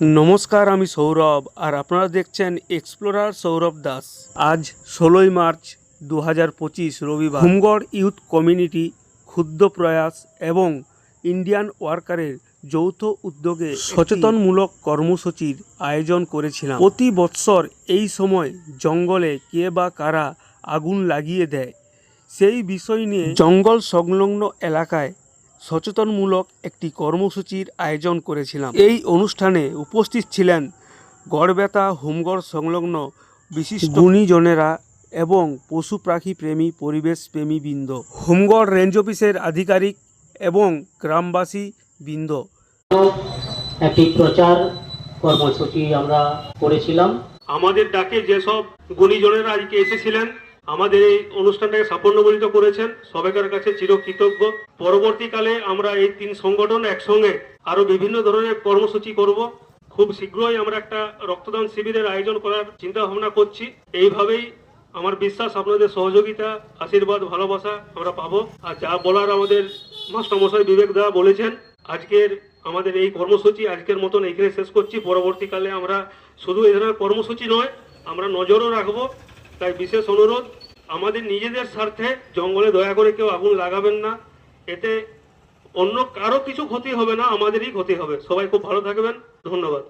নমস্কার, আমি সৌরভ আর আপনারা দেখছেন এক্সপ্লোরার সৌরভ দাস। আজ 16ই মার্চ 2025 রবিবার। হোমগড় ইউথ কমিউনিটি ক্ষুদ্র প্রয়াস এবং ইন্ডিয়ান ওয়ার্কারের যৌথ উদ্যোগে সচেতনমূলক কর্মসূচির আয়োজন করেছিলাম। প্রতি বৎসর এই সময় জঙ্গলে কে বা কারা আগুন লাগিয়ে দেয় সেই বিষয় নিয়ে জঙ্গল সংলগ্ন এলাকায় সচেতনমূলক একটি কর্মসূচির আয়োজন করেছিলাম। এই অনুষ্ঠানে উপস্থিত ছিলেন গড়বেতা হোমগড় সংলগ্ন বিশিষ্ট গুণীজনেরা এবং পশু পাখি প্রেমী পরিবেশ প্রেমী বৃন্দ, হোমগড় রেঞ্জ অফিসের আধিকারিক এবং গ্রামবাসী বৃন্দ। একটি প্রচার কর্মসূচি আমরা করেছিলাম। আমাদের ডাকে যেসব গুণীজনেরা আজকে এসেছিলেন, আমাদের এই অনুষ্ঠানটাকে সাফল্যমণ্ডিত করেছেন, সবাইকার কাছে চিরকৃতজ্ঞ। পরবর্তীকালে আমরা এই 3 সংগঠন একসঙ্গে আরো বিভিন্ন ধরনের কর্মসূচি করব। খুব শীঘ্রই আমরা একটা রক্তদান শিবিরের আয়োজন করার চিন্তা ভাবনা করছি। এইভাবেই আমার বিশ্বাস আপনাদের সহযোগিতা, আশীর্বাদ, ভালোবাসা আমরা পাবো। আর যা বলার আমাদের মাস্টারমশাই বিবেক দা বলেছেন। আজকের আমাদের এই কর্মসূচি আজকের মতন এখানে শেষ করছি। পরবর্তীকালে আমরা শুধু এই ধরনের কর্মসূচি নয়, আমরা নজরও রাখবো। তাই বিশেষ অনুরোধ, আমাদের নিজেদের স্বার্থে জঙ্গলে দয়া করে কেউ আগুন লাগাবেন না। এতে অন্য কারো কিছু ক্ষতি হবে না, আমাদেরই ক্ষতি হবে। সবাই খুব ভালো থাকবেন। ধন্যবাদ।